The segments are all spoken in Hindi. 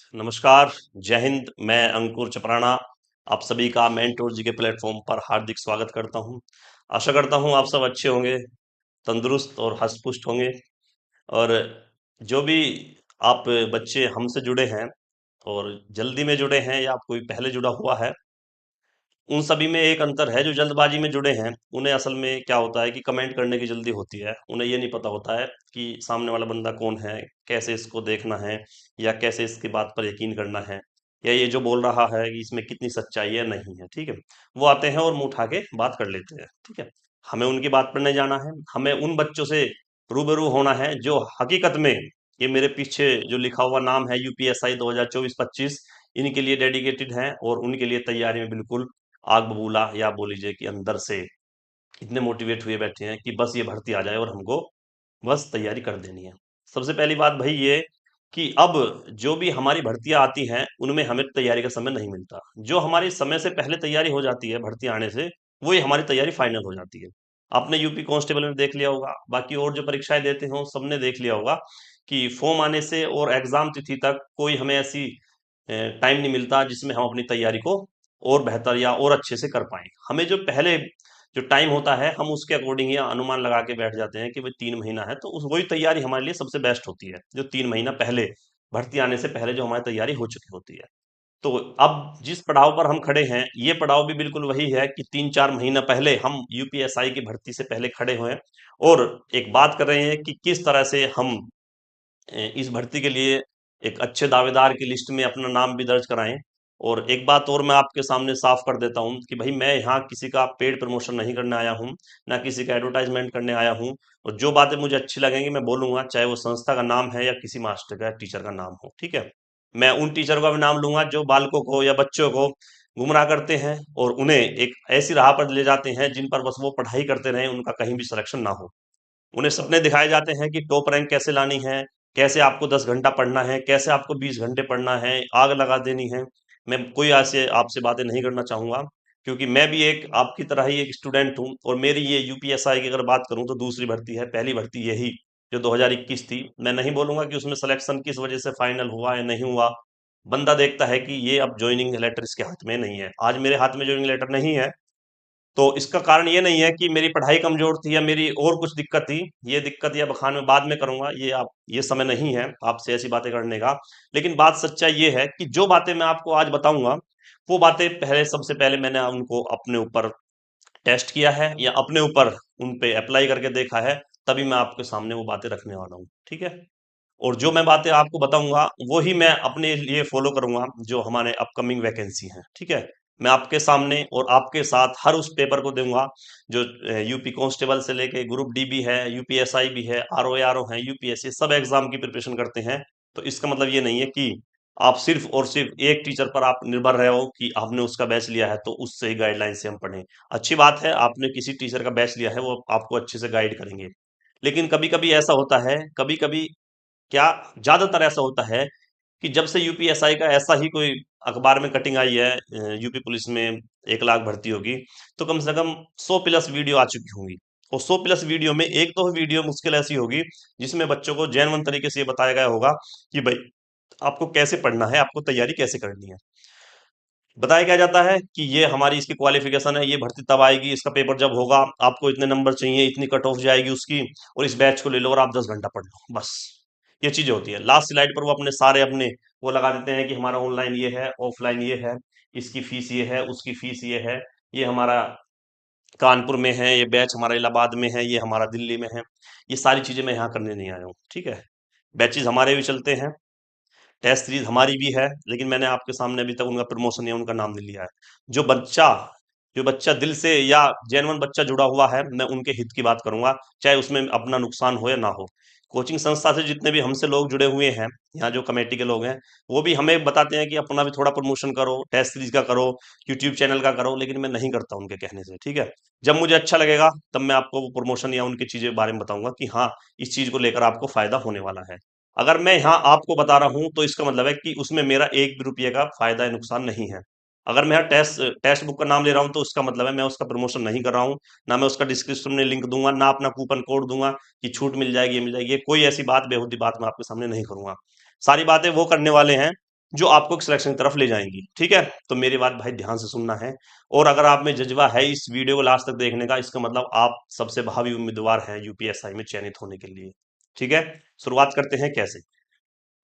नमस्कार, जय हिंद। मैं अंकुर चपराना आप सभी का मेंटोर जी के प्लेटफॉर्म पर हार्दिक स्वागत करता हूं। आशा करता हूं आप सब अच्छे होंगे, तंदुरुस्त और हष्ट-पुष्ट होंगे। और जो भी आप बच्चे हमसे जुड़े हैं और जल्दी में जुड़े हैं या कोई पहले जुड़ा हुआ है, उन सभी में एक अंतर है। जो जल्दबाजी में जुड़े हैं उन्हें असल में क्या होता है कि कमेंट करने की जल्दी होती है। उन्हें ये नहीं पता होता है कि सामने वाला बंदा कौन है, कैसे इसको देखना है या कैसे इसकी बात पर यकीन करना है, या ये जो बोल रहा है कि इसमें कितनी सच्चाई है नहीं है। ठीक है, वो आते हैं और मुंह उठा के बात कर लेते हैं। ठीक है, हमें उनकी बात पर नहीं जाना है। हमें उन बच्चों से रूबरू होना है जो हकीकत में, ये मेरे पीछे जो लिखा हुआ नाम है यूपीएसआई 2024-25, इनके लिए डेडिकेटेड हैं और उनके लिए तैयारी में बिल्कुल आग बबूला, या बोल लीजिए कि अंदर से इतने मोटिवेट हुए बैठे हैं कि बस ये भर्ती आ जाए और हमको बस तैयारी कर देनी है। सबसे पहली बात भाई ये कि अब जो भी हमारी भर्तियां आती हैं उनमें हमें तैयारी का समय नहीं मिलता। जो हमारी समय से पहले तैयारी हो जाती है भर्ती आने से, वो ही हमारी तैयारी फाइनल हो जाती है। आपने यूपी कांस्टेबल में देख लिया होगा, बाकी और जो परीक्षाएं देते हो सबने देख लिया होगा कि फॉर्म आने से और एग्जाम तिथि तक कोई हमें ऐसी टाइम नहीं मिलता जिसमें हम अपनी तैयारी को और बेहतर या और अच्छे से कर पाएं। हमें जो पहले जो टाइम होता है हम उसके अकॉर्डिंग या अनुमान लगा के बैठ जाते हैं कि भाई 3 महीना है, तो उस वही तैयारी हमारे लिए सबसे बेस्ट होती है जो 3 महीना पहले, भर्ती आने से पहले जो हमारी तैयारी हो चुकी होती है। तो अब जिस पड़ाव पर हम खड़े हैं, ये पड़ाव भी बिल्कुल वही है कि 3-4 महीना पहले हम यूपीएसआई की भर्ती से पहले खड़े हुए हैं और एक बात कर रहे हैं कि किस तरह से हम इस भर्ती के लिए एक अच्छे दावेदार की लिस्ट में अपना नाम भी दर्ज कराएं। और एक बात और मैं आपके सामने साफ कर देता हूं कि भाई मैं यहाँ किसी का पेड प्रमोशन नहीं करने आया हूं, ना किसी का एडवर्टाइजमेंट करने आया हूं। और जो बातें मुझे अच्छी लगेंगी मैं बोलूंगा, चाहे वो संस्था का नाम है या किसी मास्टर का टीचर का नाम हो। ठीक है, मैं उन टीचर का भी नाम लूंगा जो बालकों को या बच्चों को गुमराह करते हैं और उन्हें एक ऐसी राह पर ले जाते हैं जिन पर बस वो पढ़ाई करते रहें, उनका कहीं भी सिलेक्शन ना हो। उन्हें सपने दिखाए जाते हैं कि टॉप रैंक कैसे लानी है, कैसे आपको 10 घंटा पढ़ना है, कैसे आपको 20 घंटे पढ़ना है, आग लगा देनी है। मैं कोई ऐसे आपसे बातें नहीं करना चाहूंगा, क्योंकि मैं भी एक आपकी तरह ही एक स्टूडेंट हूं और मेरी ये यूपीएसआई की अगर बात करूं तो दूसरी भर्ती है। पहली भर्ती यही जो 2021 थी। मैं नहीं बोलूंगा कि उसमें सिलेक्शन किस वजह से फाइनल हुआ या नहीं हुआ। बंदा देखता है कि ये अब ज्वाइनिंग लेटर इसके हाथ में नहीं है। आज मेरे हाथ में ज्वाइनिंग लेटर नहीं है, तो इसका कारण ये नहीं है कि मेरी पढ़ाई कमजोर थी या मेरी और कुछ दिक्कत थी। ये दिक्कत या बखान में बाद में करूंगा, ये आप, ये समय नहीं है आपसे ऐसी बातें करने का। लेकिन बात सच्चाई ये है कि जो बातें मैं आपको आज बताऊंगा, वो बातें पहले, सबसे पहले मैंने उनको अपने ऊपर टेस्ट किया है या अपने ऊपर उन पे अप्लाई करके देखा है, तभी मैं आपके सामने वो बातें रखने वाला हूँ। ठीक है, और जो मैं बातें आपको बताऊंगा वो ही मैं अपने लिए फॉलो करूंगा जो हमारे अपकमिंग वैकेंसी हैं। ठीक है, मैं आपके सामने और आपके साथ हर उस पेपर को दूंगा जो यूपी कांस्टेबल से लेके ग्रुप डी भी है, यूपीएसआई भी है, आरओ है, यूपीएससी, सब एग्जाम की प्रिपरेशन करते हैं। तो इसका मतलब ये नहीं है कि आप सिर्फ और सिर्फ एक टीचर पर आप निर्भर रहे हो कि आपने उसका बैच लिया है तो उससे ही गाइडलाइन से हम पढ़ें। अच्छी बात है, आपने किसी टीचर का बैच लिया है, वो आपको अच्छे से गाइड करेंगे। लेकिन कभी कभी ऐसा होता है, कभी कभी क्या, ज्यादातर ऐसा होता है कि जब से यूपीएसआई का ऐसा ही कोई अखबार में कटिंग आई है, यूपी पुलिस में 1 लाख भर्ती होगी, तो कम से कम 100 प्लस वीडियो आ चुकी होंगी। और 100 प्लस वीडियो में एक तो वीडियो मुश्किल ऐसी होगी जिसमें बच्चों को जेन्युइन तरीके से ये बताया गया होगा कि भाई आपको कैसे पढ़ना है, आपको तैयारी कैसे करनी है। बताया क्या जाता है कि ये हमारी इसकी क्वालिफिकेशन है, ये भर्ती तब आएगी, इसका पेपर जब होगा आपको इतने नंबर चाहिए, इतनी कट ऑफ जाएगी उसकी, और इस बैच को ले लो और आप 10 घंटा पढ़ लो बस। ये चीजें होती है। लास्ट स्लाइड पर वो अपने सारे अपने वो लगा देते हैं कि हमारा ऑनलाइन ये है, ऑफलाइन ये है, इसकी फीस ये है, उसकी फीस ये है, ये हमारा कानपुर में है, ये बैच हमारा इलाहाबाद में है, ये हमारा दिल्ली में है। ये सारी चीजें मैं यहाँ करने नहीं आया हूँ। ठीक है, बैचेज हमारे भी चलते हैं, टेस्ट सीरीज हमारी भी है, लेकिन मैंने आपके सामने अभी तक उनका प्रमोशन या उनका नाम नहीं लिया है। जो बच्चा जो बच्चा दिल से या जेन्युइन बच्चा जुड़ा हुआ है, मैं उनके हित की बात करूंगा, चाहे उसमें अपना नुकसान हो या ना हो। कोचिंग संस्था से जितने भी हमसे लोग जुड़े हुए हैं, यहाँ जो कमेटी के लोग हैं, वो भी हमें बताते हैं कि अपना भी थोड़ा प्रमोशन करो, टेस्ट सीरीज का करो, यूट्यूब चैनल का करो, लेकिन मैं नहीं करता उनके कहने से। ठीक है, जब मुझे अच्छा लगेगा तब मैं आपको वो प्रमोशन या उनकी चीजें के बारे में बताऊंगा कि हाँ, इस चीज को लेकर आपको फायदा होने वाला है। अगर मैं यहाँ आपको बता रहा हूं तो इसका मतलब है कि उसमें मेरा 1 भी रुपये का फायदा या नुकसान नहीं है। अगर मैं यहाँ टेस्ट टेक्स्ट बुक का नाम ले रहा हूं तो उसका मतलब है मैं उसका प्रमोशन नहीं कर रहा हूं, ना मैं उसका डिस्क्रिप्शन में लिंक दूंगा, ना अपना कूपन कोड दूंगा कि छूट मिल जाएगी, ये मिल जाएगी। ये कोई ऐसी बात, बेहूदी बात मैं आपके सामने नहीं करूंगा। सारी बातें वो करने वाले हैं जो आपको सिलेक्शन की तरफ ले जाएंगी। ठीक है, तो मेरी बात भाई ध्यान से सुनना है। और अगर आप में जज्बा है इस वीडियो को लास्ट तक देखने का, इसका मतलब आप सबसे भावी उम्मीदवार हैं यूपीएसआई में चयनित होने के लिए। ठीक है, शुरुआत करते हैं कैसे।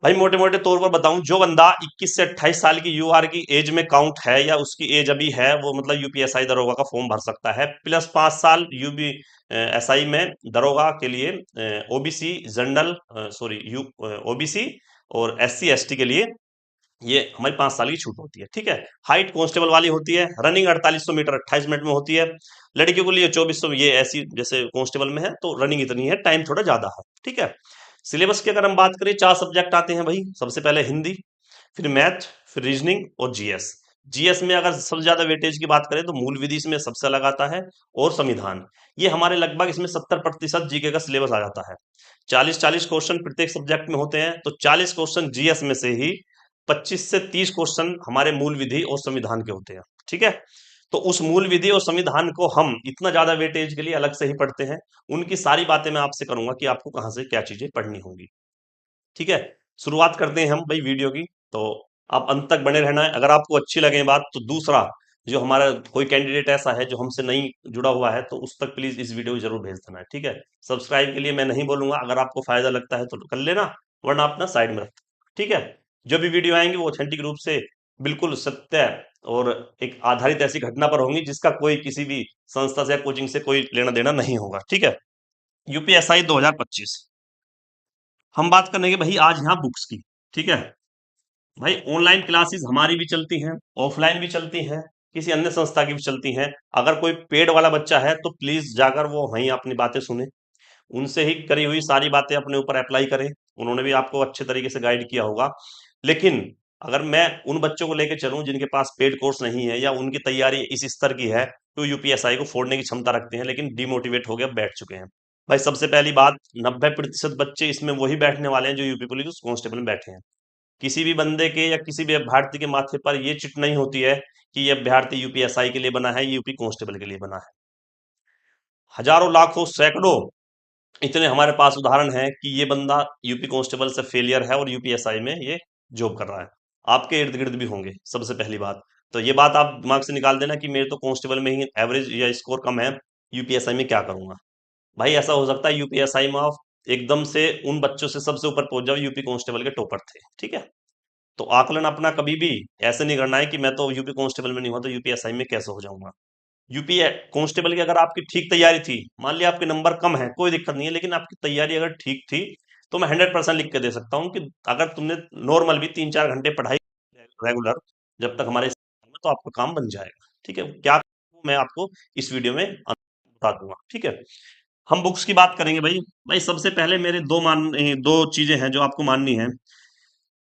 भाई मोटे मोटे तौर पर बताऊं, जो बंदा 21 से 28 साल की यूआर की एज में काउंट है या उसकी एज अभी है, वो मतलब यूपीएसआई दरोगा का फॉर्म भर सकता है, प्लस 5 साल यूबी एसआई में दरोगा के लिए OBC general sorry you OBC और एससी एसटी के लिए ये हमारी 5 साल की छूट होती है। ठीक है, हाइट कांस्टेबल वाली होती है, रनिंग 4800 मीटर 28 मिनट में होती है। लड़कियों के लिए 2400, ये ऐसी जैसे कांस्टेबल में है तो रनिंग इतनी है, टाइम थोड़ा ज्यादा है। ठीक है, सिलेबस की अगर हम बात करें, 4 सब्जेक्ट आते हैं भाई। सबसे पहले हिंदी, फिर मैथ, फिर रीजनिंग और जीएस। जीएस में अगर सबसे ज्यादा वेटेज की बात करें तो मूल विधि इसमें सबसे अलग आता है, और संविधान। ये हमारे लगभग इसमें 70% जीके का सिलेबस आ जाता है। 40-40 क्वेश्चन प्रत्येक सब्जेक्ट में होते हैं, तो 40 क्वेश्चन जीएस में से ही 25 से 30 क्वेश्चन हमारे मूल विधि और संविधान के होते हैं। ठीक है, तो उस मूल विधि और संविधान को हम इतना ज्यादा वेटेज के लिए अलग से ही पढ़ते हैं। उनकी सारी बातें मैं आपसे करूंगा कि आपको कहां से क्या चीजें पढ़नी होंगी। ठीक है, शुरुआत करते हैं हम भाई वीडियो की। तो आप अंत तक बने रहना है। अगर आपको अच्छी लगे बात तो दूसरा, जो हमारा कोई कैंडिडेट ऐसा है जो हमसे नहीं जुड़ा हुआ है, तो उस तक प्लीज इस वीडियो को जरूर भेज देना है। ठीक है, सब्सक्राइब के लिए मैं नहीं बोलूंगा, अगर आपको फायदा लगता है तो कर लेना, वरना अपना साइड में रख। ठीक है, जो भी वीडियो आएंगे वो ऑथेंटिक रूप से बिल्कुल सत्य और एक आधारित ऐसी घटना पर होंगी जिसका कोई किसी भी संस्था से या कोचिंग से कोई लेना देना नहीं होगा। ठीक है, यूपीएसआई 2025 हम बात करने के भाई आज यहाँ बुक्स की। ठीक है भाई, ऑनलाइन क्लासेस हमारी भी चलती हैं, ऑफलाइन भी चलती हैं, किसी अन्य संस्था की भी चलती हैं। अगर कोई पेड वाला बच्चा है तो प्लीज जाकर वो वहीं अपनी बातें सुने, उनसे ही करी हुई सारी बातें अपने ऊपर अप्लाई करें। उन्होंने भी आपको अच्छे तरीके से गाइड किया होगा। लेकिन अगर मैं उन बच्चों को लेकर चलूं जिनके पास पेड कोर्स नहीं है या उनकी तैयारी इस स्तर की है, तो यूपीएसआई को फोड़ने की क्षमता रखते हैं, लेकिन डिमोटिवेट हो गया बैठ चुके हैं। भाई सबसे पहली बात, 90% बच्चे इसमें वही बैठने वाले हैं जो यूपी पुलिस कांस्टेबल में बैठे हैं। किसी भी बंदे के या किसी भी अभ्यर्थी के माथे पर ये चिट नहीं होती है कि ये अभ्यर्थी यूपीएसआई के लिए बना है, यूपी कांस्टेबल के लिए बना है। हजारों लाखों सैकड़ों इतने हमारे पास उदाहरण हैं कि ये बंदा यूपी कांस्टेबल से फेलियर है और यूपीएसआई में ये जॉब कर रहा है। आपके इर्द गिर्द भी होंगे। सबसे पहली बात तो ये बात आप दिमाग से निकाल देना कि मेरे तो कांस्टेबल में ही एवरेज या स्कोर कम है, यूपीएसआई में क्या करूंगा। भाई ऐसा हो सकता है यूपीएसआई में आप एकदम से उन बच्चों से सबसे ऊपर पहुंच जाओ यूपी कांस्टेबल के टॉपर थे। ठीक है, तो आकलन अपना कभी भी ऐसे नहीं करना है कि मैं तो यूपी कांस्टेबल में नहीं हुआ तो यूपीएसआई में कैसे हो जाऊंगा। यूपी कांस्टेबल की अगर आपकी ठीक तैयारी थी, मान लिया आपके नंबर कम है कोई दिक्कत नहीं है, लेकिन आपकी तैयारी अगर ठीक थी, तो मैं 100% लिख के दे सकता हूँ कि अगर तुमने नॉर्मल भी 3-4 घंटे पढ़ाई रेगुलर, जब तक हमारे में, तो आपका काम बन जाएगा। ठीक है, क्या मैं आपको इस वीडियो में बता दूंगा। ठीक है, हम बुक्स की बात करेंगे भाई। भाई सबसे पहले मेरे दो चीजें हैं जो आपको माननी है,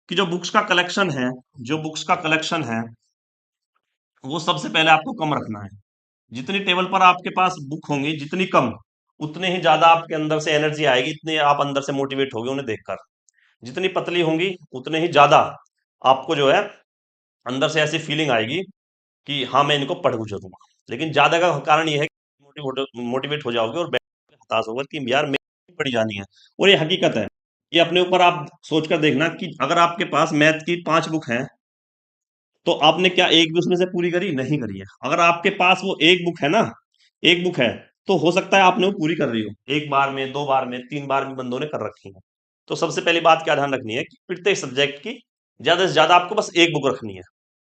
कि जो बुक्स का कलेक्शन है, जो बुक्स का कलेक्शन है वो सबसे पहले आपको कम रखना है। जितनी टेबल पर आपके पास बुक होंगी, जितनी कम, उतने ही ज्यादा आपके अंदर से एनर्जी आएगी, इतने आप अंदर से मोटिवेट होगे उन्हें देखकर। जितनी पतली होंगी उतने ही ज्यादा आपको जो है अंदर से ऐसी फीलिंग आएगी कि हाँ मैं इनको पढ़ जरूंगा। लेकिन ज्यादा का कारण ये है कि मोटिवेट हो जाओगे और बैठ के हताश होगा कि यार मेरी पढ़ी जानी है। और ये हकीकत है, ये अपने ऊपर आप सोचकर देखना कि अगर आपके पास मैथ की 5 बुक हैं, तो आपने क्या एक भी उसमें से पूरी करी? नहीं करी है। अगर आपके पास वो एक बुक है ना, एक बुक है, तो हो सकता है आपने वो पूरी कर रही हो, एक बार में, 2 बार में, 3 बार में बंदों ने कर रखी है। तो सबसे पहली बात क्या ध्यान रखनी है कि प्रत्येक सब्जेक्ट की ज्यादा से ज्यादा आपको बस एक बुक रखनी है।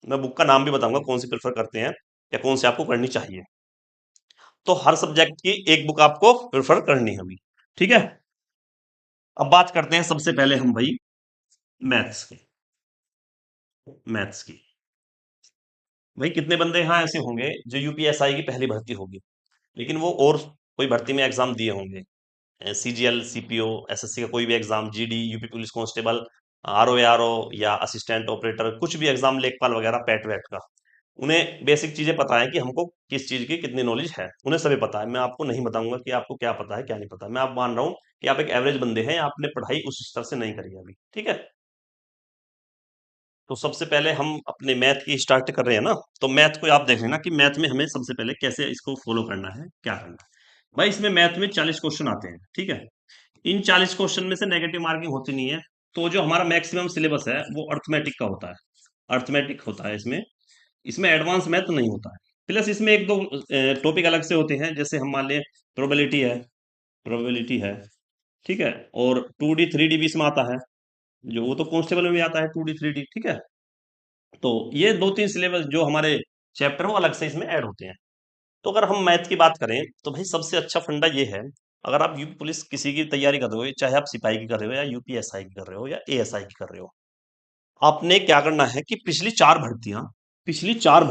मैं बुक का नाम भी बताऊंगा कौन सी प्रेफर करते हैं या कौन सी आपको करनी चाहिए। तो हर सब्जेक्ट की एक बुक आपको प्रेफर करनी होगी। ठीक है, अब बात करते हैं सबसे पहले हम भाई मैथ्स की। मैथ्स की भाई कितने बंदे यहाँ ऐसे होंगे जो यूपीएसआई की पहली भर्ती होगी, लेकिन वो और कोई भर्ती में एग्जाम दिए होंगे, सीजीएल, सीपीओ, एसएससी का कोई भी exam, GD, UP police constable, RO या असिस्टेंट ऑपरेटर, कुछ भी एग्जाम, लेखपाल वगैरह, पैट वैट का। उन्हें बेसिक चीजें पता है कि हमको किस चीज की कितनी नॉलेज है, उन्हें सभी पता है। मैं आपको नहीं बताऊंगा कि आपको क्या पता है क्या नहीं पता। मैं आप मान रहा हूँ कि आप एक एवरेज बंदे हैं, आपने पढ़ाई उस स्तर से नहीं करी है अभी। ठीक है, तो सबसे पहले हम अपने मैथ की स्टार्ट कर रहे हैं ना, तो मैथ को आप देख लेना कि मैथ में हमें सबसे पहले कैसे इसको फॉलो करना है, क्या करना है। भाई इसमें मैथ में 40 क्वेश्चन आते हैं। ठीक है, इन 40 क्वेश्चन में से नेगेटिव मार्किंग होती नहीं है। तो जो हमारा मैक्सिमम सिलेबस है वो अर्थमेटिक का होता है, अर्थमेटिक होता है इसमें। इसमें एडवांस मैथ नहीं होता है। प्लस इसमें एक दो टॉपिक अलग से होते हैं, जैसे हम मान लें प्रोबेबिलिटी है, प्रोबेबिलिटी है, ठीक है, और 2D 3D भी इसमें आता है, जो वो तो कांस्टेबल में भी आता है 2D 3D, ठीक है। तो ये दो तीन सिलेबस जो हमारे चैप्टर वो अलग से इसमें ऐड होते हैं। तो अगर हम मैथ की बात करें तो भाई सबसे अच्छा फंडा ये है, अगर आप यूपी पुलिस किसी की तैयारी कर रहे हो, चाहे आप सिपाही की कर रहे हो या यूपीएसआई की कर रहे हो या एएसआई की कर रहे हो, आपने क्या करना है कि पिछली चार भर्ती पिछली चार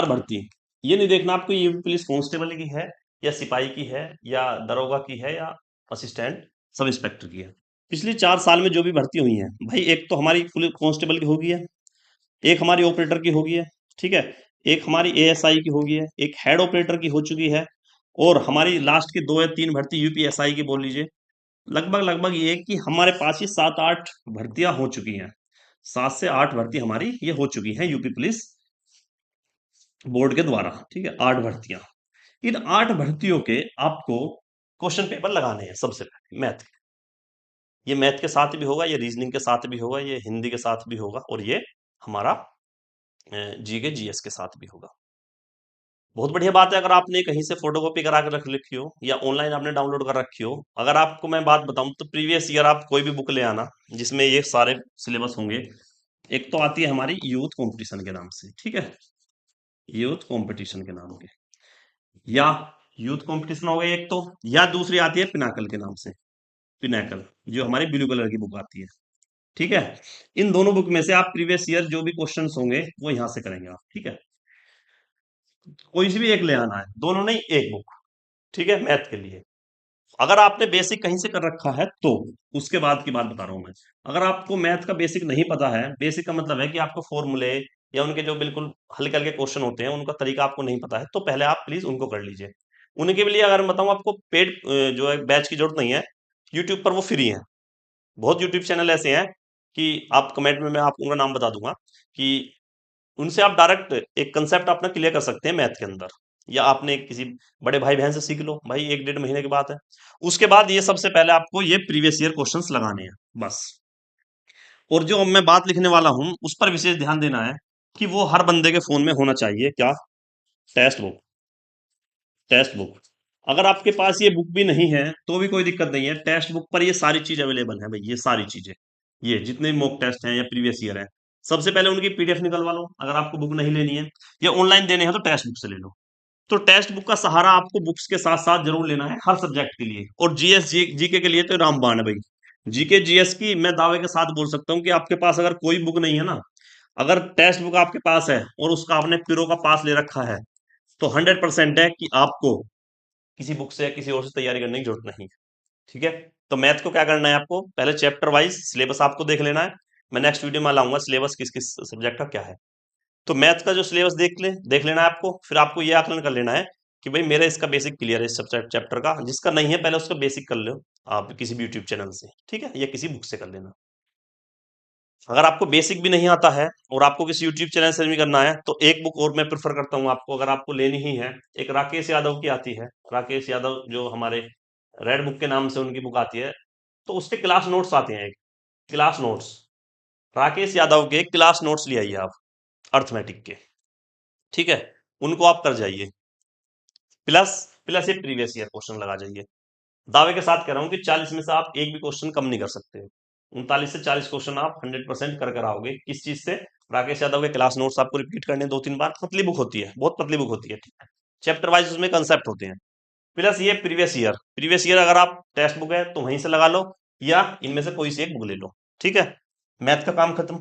भर्ती, ये नहीं देखना आपको ये पुलिस कांस्टेबल की है या सिपाही की है या दरोगा की है या असिस्टेंट सब इंस्पेक्टर की है। पिछली 4 साल में जो भी भर्ती हुई है भाई, एक तो हमारी पुलिस कांस्टेबल की होगी है, एक हमारी ऑपरेटर की होगी है, ठीक है, एक हमारी एएसआई की होगी है, एक हेड ऑपरेटर की हो चुकी है, और हमारी लास्ट की 2 या 3 भर्ती यूपीएसआई की बोल लीजिए। लगभग लगभग ये कि हमारे पास ये 7-8 भर्तियां हो चुकी हैं, 7 से 8 भर्ती हमारी ये हो चुकी हैं यूपी पुलिस बोर्ड के द्वारा, ठीक है, 8 भर्तियां। इन 8 भर्तियों के आपको क्वेश्चन पेपर लगाने हैं सबसे पहले मैथ के। ये मैथ के साथ भी होगा, ये रीजनिंग के साथ भी होगा, ये हिंदी के साथ भी होगा, और ये हमारा जीके जीएस के साथ भी होगा। बहुत बढ़िया बात है अगर आपने कहीं से फोटोकॉपी करा के रख रखी हो या ऑनलाइन आपने डाउनलोड कर रखी हो। अगर आपको मैं बात बताऊं तो प्रीवियस ईयर आप कोई भी बुक ले आना जिसमें ये सारे सिलेबस होंगे। एक तो आती है हमारी यूथ कंपटीशन के नाम से, ठीक है, यूथ कंपटीशन के नाम के, या यूथ कंपटीशन हो गई एक तो, या दूसरी आती है पिनाकल के नाम से, पिनाकल, जो हमारी ब्लू कलर की बुक आती है, ठीक है। इन दोनों बुक में से आप प्रीवियस ईयर जो भी क्वेश्चंस होंगे वो यहां से करेंगे आप, ठीक है। कोई सी भी एक ले आना है, दोनों नहीं, एक बुक, ठीक है, मैथ के लिए। अगर आपने बेसिक कहीं से कर रखा है तो उसके बाद की बात बता रहा हूं मैं। अगर आपको मैथ का बेसिक नहीं पता है, बेसिक का मतलब है कि आपको फॉर्मूले या उनके जो बिल्कुल हल्के हल्के क्वेश्चन होते हैं उनका तरीका आपको नहीं पता है, तो पहले आप प्लीज उनको कर लीजिए। उनके लिए अगर मैं बताऊं आपको पेड जो है बैच की जरूरत नहीं है, यूट्यूब पर वो फ्री है। बहुत यूट्यूब चैनल ऐसे हैं कि आप कमेंट में मैं आपको उनका नाम बता दूंगा, कि उनसे आप डायरेक्ट एक कंसेप्ट अपना क्लियर कर सकते हैं मैथ के अंदर, या आपने किसी बड़े भाई बहन से सीख लो भाई, 1-1.5 महीने की बात है। उसके बाद ये सबसे पहले आपको ये प्रीवियस ईयर क्वेश्चंस लगाने हैं बस। और जो मैं बात लिखने वाला हूं उस पर विशेष ध्यान देना है कि वो हर बंदे के फोन में होना चाहिए क्या, टेक्स्ट बुक, टेक्स्ट बुक। अगर आपके पास ये बुक भी नहीं है तो भी कोई दिक्कत नहीं है, टेक्स्ट बुक पर ये सारी चीज अवेलेबल है भाई, ये सारी चीजें, ये जितने भी मॉक टेस्ट हैं या प्रीवियस ईयर है, सबसे पहले उनकी पीडीएफ निकलवा लो। अगर आपको बुक नहीं लेनी है या ऑनलाइन देने हैं तो टेक्स्ट बुक से ले लो। तो टेक्स्ट बुक का सहारा आपको बुक्स के साथ साथ जरूर लेना है हर सब्जेक्ट के लिए, और जीएस जीके के लिए तो रामबाण है भाई। जीके जीएस की मैं दावे के साथ बोल सकता हूँ कि आपके पास अगर कोई बुक नहीं है ना, अगर टेक्स्ट बुक आपके पास है और उसका आपने पिरो का पास ले रखा है, तो 100% है कि आपको किसी बुक से या किसी और से तैयारी करने की जरूरत नहीं है, ठीक है। तो मैथ को क्या करना है, आपको पहले चैप्टर वाइज सिलेबस आपको देख लेना है। मैं नेक्स्ट वीडियो में लाऊंगा सिलेबस किस किस सब्जेक्ट का क्या है। तो मैथ का जो सिलेबस देख लेना है आपको, फिर आपको ये आकलन कर लेना है कि भाई मेरा इसका बेसिक क्लियर है इस चैप्टर का, जिसका नहीं है पहले उसका बेसिक कर लो आप किसी भी यूट्यूब चैनल से, ठीक है, या किसी बुक से कर लेना। अगर आपको बेसिक भी नहीं आता है और आपको किसी यूट्यूब चैनल से भी करना है तो एक बुक और मैं प्रेफर करता हूँ आपको, अगर आपको लेनी ही है, एक राकेश यादव की आती है, राकेश यादव जो हमारे रेड बुक के नाम से उनकी बुक आती है, तो उसके क्लास नोट्स आते हैं, एक क्लास नोट्स, राकेश यादव के क्लास नोट्स ले आइए आप अर्थमेटिक के, ठीक है, उनको आप कर जाइए। प्लस प्लस ये प्रीवियस ईयर क्वेश्चन लगा जाइए। दावे के साथ कह रहा हूं कि 40 में से आप एक भी क्वेश्चन कम नहीं कर सकते। 39 से 40 क्वेश्चन आप 100% कर आओगे। किस चीज से, राकेश यादव के क्लास नोट्स आपको रिपीट करने 2-3 बार, पतली बुक होती है, बहुत पतली बुक होती है, ठीक है, चैप्टर वाइज उसमें कंसेप्ट होते हैं। प्लस ये प्रीवियस ईयर अगर आप टेक्स्ट बुक है तो वहीं से लगा लो, या इनमें से कोई सी एक बुक ले लो, ठीक है, मैथ का काम खत्म।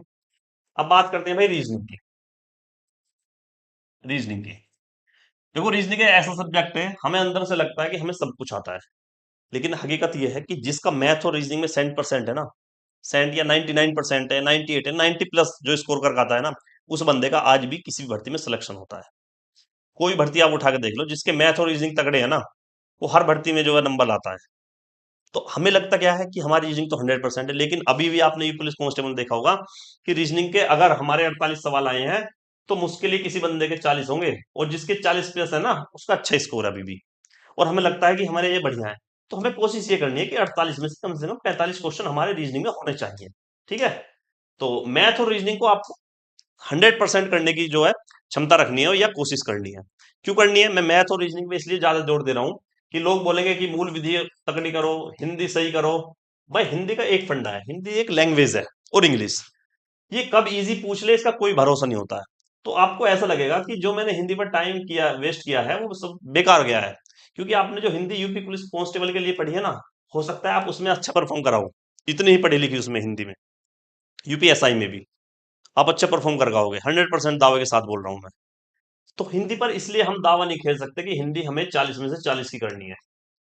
अब बात करते हैं भाई रीजनिंग की, रीजनिंग की। देखो रीजनिंग एक ऐसा सब्जेक्ट है, हमें अंदर से लगता है कि हमें सब कुछ आता है, लेकिन हकीकत यह है कि जिसका मैथ और रीजनिंग में 100% है ना, 100 या 99% है, 98 है, 90+ जो स्कोर करके आता है ना, उस बंदे का आज भी किसी भी भर्ती में सिलेक्शन होता है। कोई भर्ती आप उठा के देख लो जिसके मैथ और रीजनिंग तगड़े है ना, वो हर भर्ती में जो है नंबर लाता है। तो हमें लगता क्या है कि हमारी रीजनिंग तो 100% है, लेकिन अभी भी आपने पुलिस कांस्टेबल में देखा होगा कि रीजनिंग के अगर हमारे 48 सवाल आए हैं तो मुश्किल ही किसी बंदे के 40 होंगे, और जिसके 40+ है ना उसका अच्छा स्कोर है अभी भी, और हमें लगता है कि हमारे ये बढ़िया है। तो हमें कोशिश ये करनी है कि 48 में से कम 45 क्वेश्चन हमारे रीजनिंग में होने चाहिए। ठीक है, तो मैथ और रीजनिंग को आपको 100% करने की जो है क्षमता रखनी है या कोशिश करनी है। क्यों करनी है? मैं मैथ और रीजनिंग पे इसलिए ज्यादा जोर दे रहा हूँ कि लोग बोलेंगे कि मूल विधि तकनी करो, हिंदी सही करो। भाई हिंदी का एक फंडा है, हिंदी एक लैंग्वेज है, और इंग्लिश ये कब इजी पूछ ले इसका कोई भरोसा नहीं होता है। तो आपको ऐसा लगेगा कि जो मैंने हिंदी पर टाइम किया वेस्ट किया है वो सब बेकार गया है, क्योंकि आपने जो हिंदी यूपी पुलिस कांस्टेबल के लिए पढ़ी है ना, हो सकता है आप उसमें अच्छा परफॉर्म कराओ, इतनी ही पढ़ी लिखी उसमें हिंदी में, यूपीएसआई में भी आप अच्छा परफॉर्म कर पाओगे, 100% दावे के साथ बोल रहा हूं मैं। तो हिंदी पर इसलिए हम दावा नहीं खेल सकते कि हिंदी हमें 40 में से 40 की करनी है।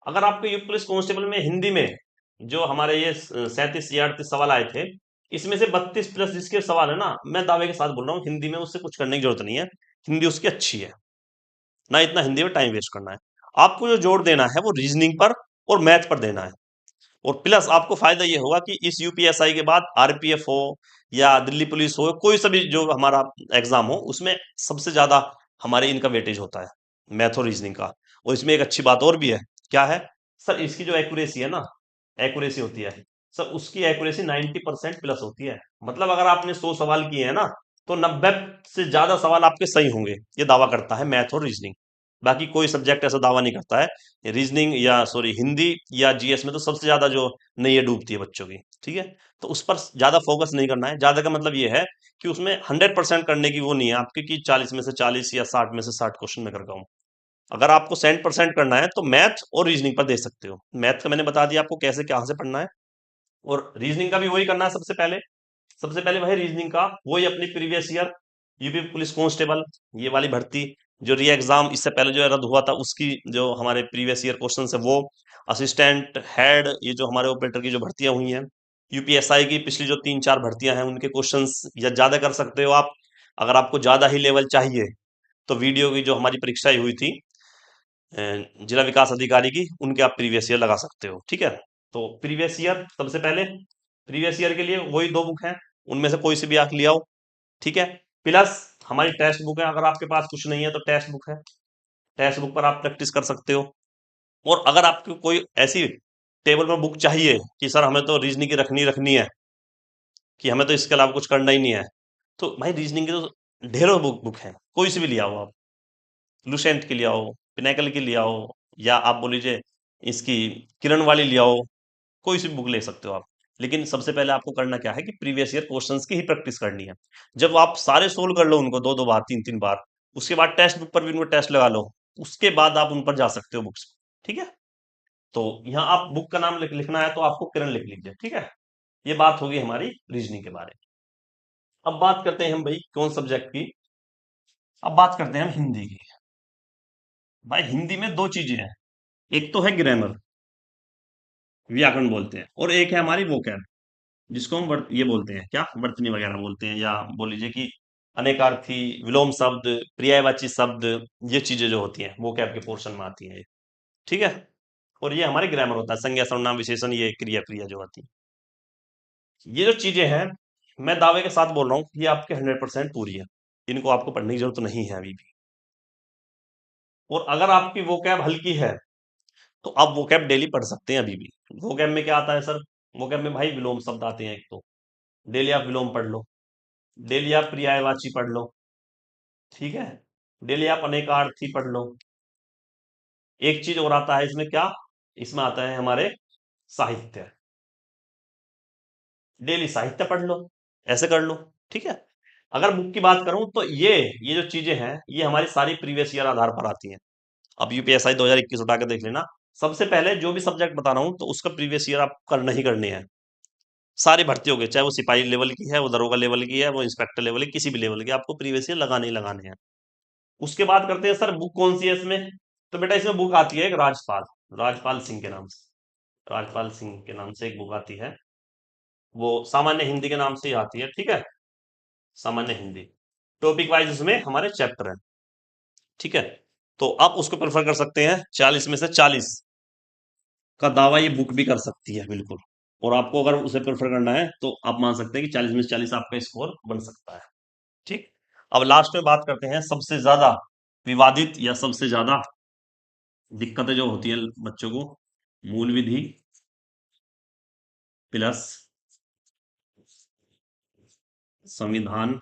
अगर आपके यूपी पुलिस कांस्टेबल में हिंदी में जो हमारे ये 37 या 38 सवाल आए थे, इसमें से 32 प्लस जिसके सवाल है ना, मैं दावे के साथ बोल रहा हूँ हिंदी में उससे कुछ करने की जरूरत नहीं है, हिंदी उसकी अच्छी है, ना इतना हिंदी में टाइम वेस्ट करना है। आपको जो जोर देना है वो रीजनिंग पर और मैथ पर देना है। और प्लस आपको फायदा ये होगा कि इस यूपीएसआई के बाद आरपीएफ हो या दिल्ली पुलिस हो, कोई सा भी जो हमारा एग्जाम हो, उसमें सबसे ज्यादा हमारे इनका वेटेज होता है, मैथ और रीजनिंग का। और इसमें एक अच्छी बात और भी है, क्या है सर, इसकी जो एक्यूरेसी है ना, एक्यूरेसी होती है सर, उसकी एक्यूरेसी 90% प्लस होती है। मतलब अगर आपने 100 सवाल किए हैं ना, तो 90 से ज्यादा सवाल आपके सही होंगे, ये दावा करता है मैथ और रीजनिंग। बाकी कोई सब्जेक्ट ऐसा दावा नहीं करता है, रीजनिंग या सॉरी हिंदी या जीएस में तो सबसे ज्यादा जो नैया डूबती है बच्चों की। ठीक है, तो उस पर ज्यादा फोकस नहीं करना है। ज्यादा का मतलब ये है कि उसमें 100% करने की वो नहीं है आपकी कि 40 में से 40 या 60 में से 60 क्वेश्चन में कर पाऊँ। अगर आपको 100% करना है तो मैथ और रीजनिंग पर दे सकते हो। मैथ का मैंने बता दिया आपको कैसे कहाँ से पढ़ना है, और रीजनिंग का भी वही करना है। सबसे पहले भाई रीजनिंग का वही अपनी previous year UP police constable ये वाली भर्ती, जो री एग्जाम इससे पहले जो रद्द हुआ था उसकी जो हमारे प्रीवियस ईयर क्वेश्चन है वो, असिस्टेंट हेड ये जो हमारे ऑपरेटर की जो भर्तियां हुई हैं, यूपीएसआई की पिछली जो 3-4 भर्तियां हैं उनके क्वेश्चंस या ज्यादा कर सकते हो आप। अगर आपको ज्यादा ही लेवल चाहिए तो वीडियो की जो हमारी परीक्षाएं हुई थी जिला विकास अधिकारी की, उनके आप प्रीवियस ईयर लगा सकते हो। ठीक है, तो प्रीवियस ईयर सबसे पहले, प्रीवियस ईयर के लिए वही 2 बुक हैं, उनमें से कोई सी भी आप ले आओ। ठीक है, प्लस हमारी टेक्स्ट बुक है, अगर आपके पास कुछ नहीं है तो टेक्स्ट बुक है, टेक्स्ट बुक पर आप प्रैक्टिस कर सकते हो। और अगर आपको कोई ऐसी टेबल पर बुक चाहिए कि सर हमें तो रीजनिंग की रखनी रखनी है, कि हमें तो इसके अलावा कुछ करना ही नहीं है, तो भाई रीजनिंग की तो ढेरों बुक है, कोई सी भी ले आओ आप। लुसेंट की ले आओ, पिनाकल की ले आओ, या आप बोल लीजिए इसकी किरण वाली ले आओ, कोई सी बुक ले सकते हो आप। लेकिन सबसे पहले आपको करना क्या है कि प्रीवियस ईयर क्वेश्चंस की ही प्रैक्टिस करनी है। जब आप सारे सोल्व कर लो उनको 2-2 बार 3-3 बार, उसके बाद टेक्स्ट बुक पर भी उनको टेस्ट लगा लो, उसके बाद आप उन पर जा सकते हो बुक्स। ठीक है, तो यहाँ आप बुक का नाम लिखना है तो आपको किरण लिख लीजिए। ठीक है, ये बात होगी हमारी रीजनिंग के बारे में। अब बात करते हैं हम भाई कौन सब्जेक्ट की, अब बात करते हैं हम हिंदी की। भाई हिंदी में दो चीजें हैं, एक तो है ग्रामर, व्याकरण बोलते हैं, और एक है हमारी वोकैब, जिसको हम ये बोलते हैं क्या, वर्तनी वगैरह बोलते हैं, या बोल लीजिए कि अनेकार्थी, विलोम शब्द, पर्यायवाची शब्द, ये चीजें जो होती हैं वो कैब के पोर्शन में आती हैं ये। ठीक है, और ये हमारे ग्रामर होता है, संज्ञा सर्वनाम विशेषण, ये क्रिया क्रिया जो आती है, ये जो चीजें हैं मैं दावे के साथ बोल रहा हूँ ये आपके 100% पूरी है, इनको आपको पढ़ने की जरूरत नहीं है अभी भी। और अगर आपकी वो कैब हल्की है तो आप वो कैब डेली पढ़ सकते हैं अभी भी। वो कैब में क्या आता है सर, वो कैब में भाई विलोम शब्द आते हैं एक तो, डेली आप विलोम पढ़ लो, डेली आप पर्यायवाची पढ़ लो। ठीक है, डेली आप अनेकार्थी पढ़ लो। एक चीज और आता है इसमें क्या, इसमें आता है हमारे साहित्य, डेली साहित्य पढ़ लो, ऐसे कर लो। ठीक है, अगर बुक की बात करूं तो ये जो चीजें हैं ये हमारी सारी प्रीवियस ईयर आधार पर आती हैं। अब यूपीएसआई 2021 उठा के देख लेना, सबसे पहले जो भी सब्जेक्ट बता रहा हूं तो उसका प्रीवियस ईयर आप करना ही करनी है। सारी भर्ती हो गई, चाहे वो सिपाही लेवल की है, वो दरोगा लेवल की है, वो इंस्पेक्टर लेवल की, किसी भी लेवल की, आपको प्रीवियस ईयर लगाने ही लगाने हैं। उसके बाद करते हैं सर बुक कौन सी है इसमें, तो बेटा इसमें बुक आती है एक राजपाल, राजपाल सिंह के नाम से, राजपाल सिंह के नाम से एक बुक आती है, वो सामान्य हिंदी के नाम से ही आती है। ठीक है, सामान्य हिंदी, टॉपिक वाइज उसमें हमारे चैप्टर है। ठीक है, तो आप उसको प्रेफर कर सकते हैं, 40 में से 40 का दावा ये बुक भी कर सकती है बिल्कुल। और आपको अगर उसे प्रेफर करना है तो आप मान सकते हैं कि 40 में से 40 आपका स्कोर बन सकता है। ठीक, अब लास्ट में बात करते हैं सबसे ज्यादा विवादित या सबसे ज्यादा दिक्कतें जो होती है बच्चों को, मूल विधि प्लस संविधान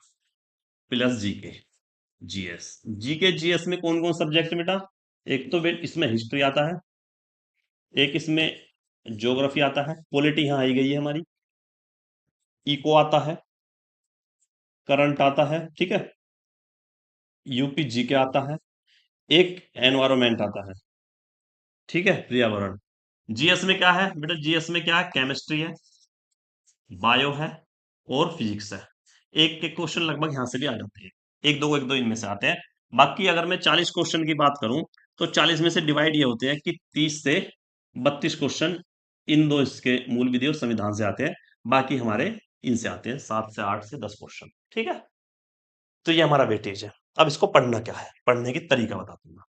plus GK GS. GK GS में कौन कौन सब्जेक्ट है बेटा? एक तो इसमें हिस्ट्री आता है, एक इसमें ज्योग्राफी आता है, पॉलिटी यहाँ आई गई है हमारी, इको आता है, करंट आता है, ठीक है, यूपी जीके आता है, एक एनवायरमेंट आता है, ठीक है, पर्यावरण। जीएस में क्या है बेटा? जीएस में क्या है? केमिस्ट्री है, बायो है और फिजिक्स है। एक के क्वेश्चन लगभग यहां से भी आ जाते हैं, एक दो इनमें से आते हैं। बाकी अगर मैं 40 क्वेश्चन की बात करूं तो 40 में से डिवाइड ये होते हैं कि 30 से 32 क्वेश्चन इन दो इसके मूल विधि और संविधान से आते हैं, बाकी हमारे इनसे आते हैं 7 से 8 से 10 क्वेश्चन, ठीक है। तो ये हमारा वेटेज है। अब इसको पढ़ना क्या है, पढ़ने की तरीका बता दूंगा।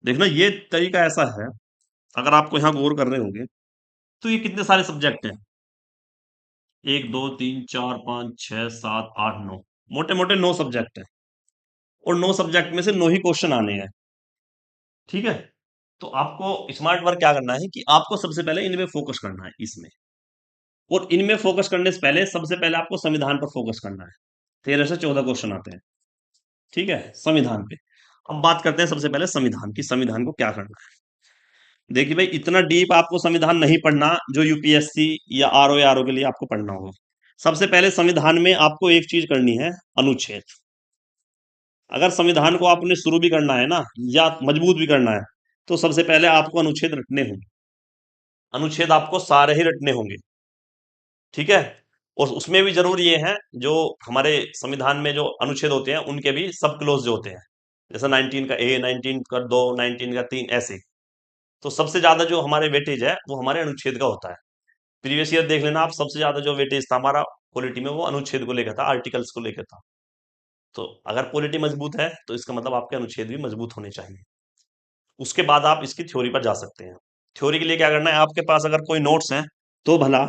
देखना ये तरीका ऐसा है, अगर आपको यहाँ गौर कर रहे होंगे तो ये कितने सारे सब्जेक्ट हैं? 1 2 3 4 5 6 7 8 9, मोटे मोटे 9 सब्जेक्ट है, और 9 सब्जेक्ट में से 9 ही क्वेश्चन आने हैं, ठीक है। तो आपको स्मार्ट वर्क क्या करना है कि आपको सबसे पहले इनमें फोकस करना है, इसमें, और इनमें फोकस करने से पहले सबसे पहले आपको संविधान पर फोकस करना है। 13 से 14 क्वेश्चन आते हैं, ठीक है, संविधान पे। अब बात करते हैं सबसे पहले संविधान की, संविधान को क्या करना है। देखिए भाई, इतना डीप आपको संविधान नहीं पढ़ना जो यूपीएससी या आरओ के लिए आपको पढ़ना होगा। सबसे पहले संविधान में आपको एक चीज करनी है, अनुच्छेद। अगर संविधान को आपने शुरू भी करना है ना, या मजबूत भी करना है, तो सबसे पहले आपको अनुच्छेद रटने होंगे। अनुच्छेद आपको सारे ही रटने होंगे, ठीक है। और उसमें भी जरूर ये है, जो हमारे संविधान में जो अनुच्छेद होते हैं उनके भी सब क्लोज जो होते हैं, जैसे 19 का ए, 19 का 2, 19 का 3, ऐसे। तो सबसे ज्यादा जो हमारे वेटेज है वो हमारे अनुच्छेद का होता है। प्रीवियस ईयर देख लेना आप, सबसे ज्यादा जो वेटेज था हमारा पॉलिटी में वो अनुच्छेद को लेकर था, आर्टिकल्स को लेकर था। तो अगर पॉलिटी मजबूत है तो इसका मतलब आपके अनुच्छेद भी मजबूत होने चाहिए। उसके बाद आप इसकी थ्योरी पर जा सकते हैं। थ्योरी के लिए क्या करना है, आपके पास अगर कोई नोट्स हैं तो भला,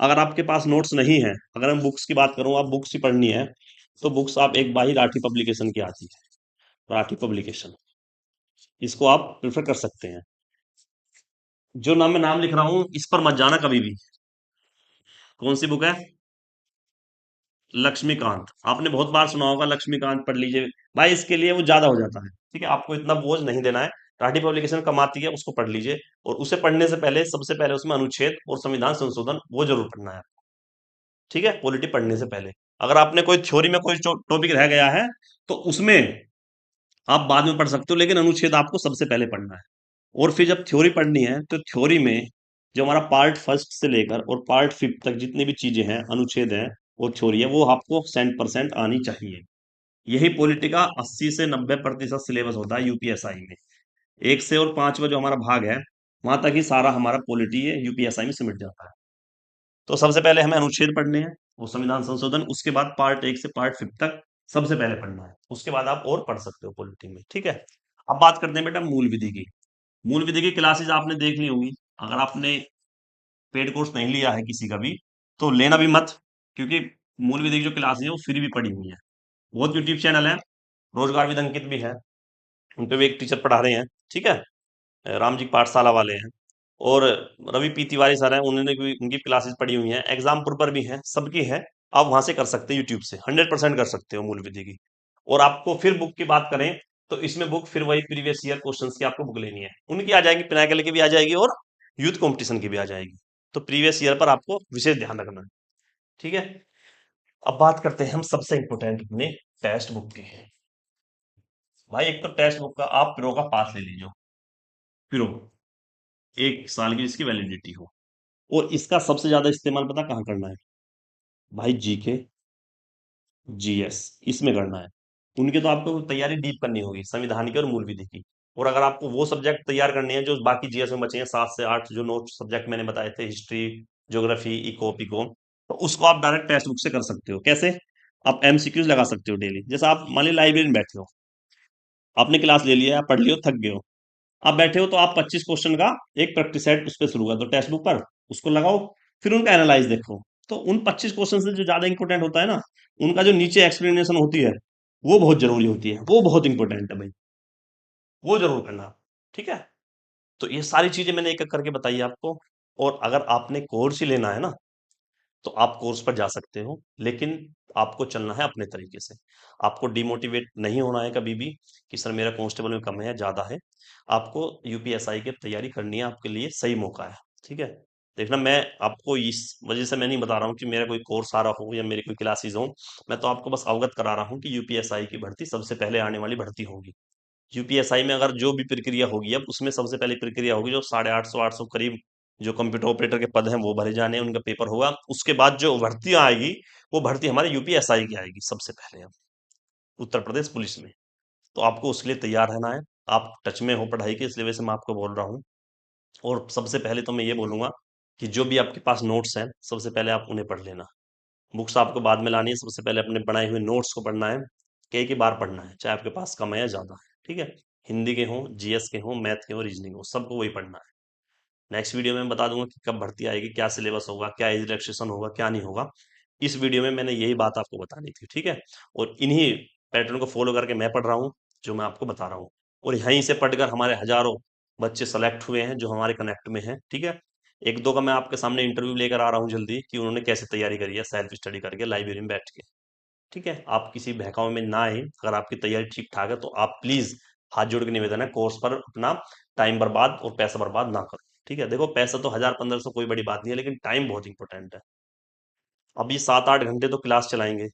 अगर आपके पास नोट्स नहीं है, अगर हम बुक्स की बात करूं, आप बुक्स ही पढ़नी है, तो बुक्स आप एक बाही राठी पब्लिकेशन की आती है, राठी पब्लिकेशन, इसको आप प्रेफर कर सकते हैं। जो नाम मैं नाम लिख रहा हूं इस पर मत जाना कभी भी। कौन सी बुक है? लक्ष्मीकांत। आपने बहुत बार सुना होगा, लक्ष्मीकांत पढ़ लीजिए। भाई इसके लिए वो ज्यादा हो जाता है, ठीक है, आपको इतना बोझ नहीं देना है। राठी पब्लिकेशन कम आती है, उसको पढ़ लीजिए। और उसे पढ़ने से पहले सबसे पहले उसमें अनुच्छेद और संविधान संशोधन वो जरूर पढ़ना है, ठीक है, पॉलिटी पढ़ने से पहले। अगर आपने कोई थ्योरी में कोई टॉपिक रह गया है तो उसमें आप बाद में पढ़ सकते हो, लेकिन अनुच्छेद आपको सबसे पहले पढ़ना है। और फिर जब थ्योरी पढ़नी है तो थ्योरी में जो हमारा पार्ट फर्स्ट से लेकर और पार्ट फिफ्थ तक जितनी भी चीजें हैं, अनुच्छेद हैं और थ्योरी है, वो आपको 100% आनी चाहिए। यही पॉलिटी का 80 से 90% सिलेबस होता है यूपीएसआई में। 1 से और 5वां जो हमारा भाग है, वहां तक ही सारा हमारा पॉलिटी है यूपीएसआई में सिमट जाता है। तो सबसे पहले हमें अनुच्छेद पढ़ने हैं, वो संविधान संशोधन, उसके बाद पार्ट 1 से पार्ट 5 तक सबसे पहले पढ़ना है। उसके बाद आप और पढ़ सकते हो पॉलिटी में, ठीक है। अब बात करते हैं बेटा मूल विधि की। मूल विधि की क्लासेस आपने देख ली होंगी। अगर आपने पेड कोर्स नहीं लिया है किसी का भी, तो लेना भी मत, क्योंकि मूल विधि की जो क्लासेस है वो फ्री भी पड़ी हुई है। बहुत यूट्यूब चैनल है, रोजगार विद अंकित भी है, उन पे भी एक टीचर पढ़ा रहे हैं, ठीक है, राम जी पाठशाला वाले हैं। और रवि पी तिवारी सर हैं, उन्होंने भी उनकी क्लासेस पढ़ी हुई हैं, एग्जामपुर पर भी हैं, सबकी है। आप वहां से कर सकते हैं, यूट्यूब से 100% कर सकते हो मूल विधि की। और आपको फिर बुक की बात करें तो इसमें बुक फिर वही प्रीवियस ईयर क्वेश्चंस की आपको बुक लेनी है, उनकी आ जाएगी, पिनाकल की भी आ जाएगी और यूथ कंपटीशन की भी आ जाएगी। तो प्रीवियस ईयर पर आपको विशेष ध्यान रखना है, ठीक है। अब बात करते हैं हम सबसे इंपोर्टेंट अपने टेक्स्ट बुक की। भाई एक तो टेक्स्ट बुक का आप प्रो का पास ले लीजिए, प्रो, 1 साल की इसकी वैलिडिटी हो। और इसका सबसे ज्यादा इस्तेमाल पता कहाँ करना है? भाई जीके जीएस, इसमें करना है। उनके तो आपको तैयारी डीप करनी होगी, संविधान की और मूल विधि की। और अगर आपको वो सब्जेक्ट तैयार करने हैं जो बाकी जीएस में बचे हैं, 7 से 8 जो नोट सब्जेक्ट मैंने बताए थे, हिस्ट्री, ज्योग्राफी, इको पिको, तो उसको आप डायरेक्ट टेक्स्ट बुक से कर सकते हो। कैसे? आप एमसीक्यूज लगा सकते हो डेली। जैसे आप मान ली लाइब्रेरी में बैठे हो, आपने क्लास ले लिया, आप पढ़ लियो, थक गए हो, आप बैठे हो, तो आप 25 क्वेश्चन का एक प्रैक्टिस सेट उस पर शुरू कर दो टेक्स्ट बुक पर, उसको लगाओ, फिर उनका एनालाइज देखो। तो उन 25 क्वेश्चन से जो ज्यादा इंपॉर्टेंट होता है ना, उनका जो नीचे एक्सप्लेनेशन होती है, वो बहुत जरूरी होती है, वो बहुत इंपॉर्टेंट है भाई, वो जरूर करना, ठीक है। तो ये सारी चीजें मैंने एक एक करके बताई आपको। और अगर आपने कोर्स ही लेना है ना, तो आप कोर्स पर जा सकते हो, लेकिन आपको चलना है अपने तरीके से। आपको डिमोटिवेट नहीं होना है कभी भी कि सर मेरा कांस्टेबल में कम है, ज़्यादा है। आपको यूपीएसआई की तैयारी करनी है, आपके लिए सही मौका है। ठीक है, देखना, मैं आपको इस वजह से मैं नहीं बता रहा हूँ कि मेरा कोई कोर्स आ रहा हो या मेरी कोई क्लासेस हो। मैं तो आपको बस अवगत करा रहा हूँ कि यूपीएसआई की भर्ती सबसे पहले आने वाली भर्ती होगी। यूपीएसआई में अगर जो भी प्रक्रिया होगी, अब उसमें सबसे पहले प्रक्रिया होगी जो 850 करीब जो कंप्यूटर ऑपरेटर के पद हैं वो भरे जाने हैं, उनका पेपर होगा। उसके बाद जो भर्तियां आएगी, वो भर्ती हमारे यूपीएसआई की आएगी सबसे पहले, अब उत्तर प्रदेश पुलिस में। तो आपको उसके लिए तैयार रहना है। आप टच में हो पढ़ाई के, इसलिए वजह से मैं आपको बोल रहा हूँ। और सबसे पहले तो मैं ये बोलूंगा कि जो भी आपके पास नोट्स हैं, सबसे पहले आप उन्हें पढ़ लेना। बुक्स आपको बाद में लानी है, सबसे पहले अपने बनाए हुए नोट्स को पढ़ना है। कई की बार पढ़ना है, चाहे आपके पास कम है या ज्यादा है। ठीक है, हिंदी के हों, जीएस के हों, मैथ के हों, रीजनिंग हो, सबको वही पढ़ना है। नेक्स्ट वीडियो में मैं बता दूंगा कि कब भर्ती आएगी, क्या सिलेबस होगा, क्या एज रिलैक्सेशन होगा, क्या नहीं होगा। इस वीडियो में मैंने यही बात आपको बतानी थी। ठीक है, और इन्हीं पैटर्न को फॉलो करके मैं पढ़ रहा हूँ, जो मैं आपको बता रहा हूँ। और यहीं से पढ़कर हमारे हजारों बच्चे सेलेक्ट हुए हैं जो हमारे कनेक्ट में हैं। ठीक है, एक दो का मैं आपके सामने इंटरव्यू लेकर आ रहा हूँ जल्दी, कि उन्होंने कैसे तैयारी करी है सेल्फ स्टडी करके लाइब्रेरी में बैठ के। ठीक है, आप किसी बहकावे में ना आए। अगर आपकी तैयारी ठीक ठाक है तो आप प्लीज, हाथ जोड़ के निवेदन है, कोर्स पर अपना टाइम बर्बाद और पैसा बर्बाद ना करो। ठीक है, देखो, पैसा तो 1000 1500 कोई बड़ी बात नहीं है, लेकिन टाइम बहुत इंपॉर्टेंट है। अब ये 7 8 घंटे तो क्लास चलाएंगे,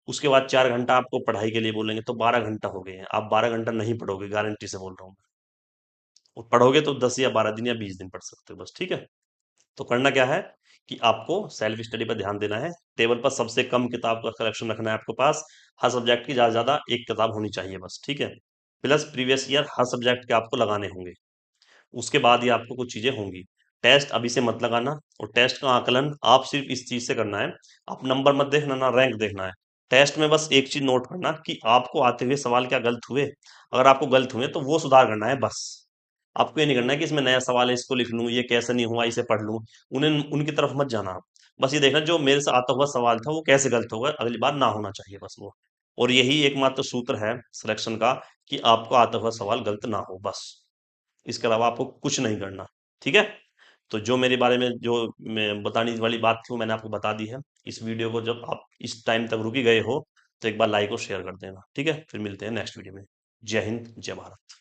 उसके बाद 4 घंटा आपको पढ़ाई के लिए बोलेंगे, तो 12 घंटा हो गए हैं। आप 12 घंटा नहीं पढ़ोगे, गारंटी से बोल रहा हूँ मैं। और पढ़ोगे तो 10 या 12 दिन या 20 दिन पढ़ सकते हो बस। ठीक है, तो करना क्या है कि आपको सेल्फ स्टडी पर ध्यान देना है। टेबल पर सबसे कम किताब का कलेक्शन रखना है आपके पास। हर सब्जेक्ट की ज्यादा से ज्यादा एक किताब होनी चाहिए बस। ठीक है, प्लस प्रीवियस ईयर हर सब्जेक्ट के आपको लगाने होंगे। उसके बाद ही आपको कुछ चीजें होंगी। टेस्ट अभी से मत लगाना। और टेस्ट का आकलन आप सिर्फ इस चीज से करना है, आप नंबर मत देखना, ना रैंक देखना है। टेस्ट में बस एक चीज नोट करना कि आपको आते हुए सवाल क्या गलत हुए। अगर आपको गलत हुए तो वो सुधार करना है बस। आपको ये नहीं करना है कि इसमें नया सवाल है, इसको लिख लूं, ये कैसे नहीं हुआ, इसे पढ़ लूं। उन्हें उनकी तरफ मत जाना आप। बस ये देखना जो मेरे से आता हुआ सवाल था वो कैसे गलत होगा, अगली बार ना होना चाहिए बस वो। और यही एकमात्र सूत्र है सिलेक्शन का, कि आपको आता हुआ सवाल गलत ना हो बस। इसके अलावा आपको कुछ नहीं करना। ठीक है, तो जो मेरे बारे में जो मैं बताने वाली बात थी वो मैंने आपको बता दी है। इस वीडियो को जब आप इस टाइम तक रुकी गए हो, तो एक बार लाइक और शेयर कर देना। ठीक है, फिर मिलते हैं नेक्स्ट वीडियो में। जय हिंद, जय भारत।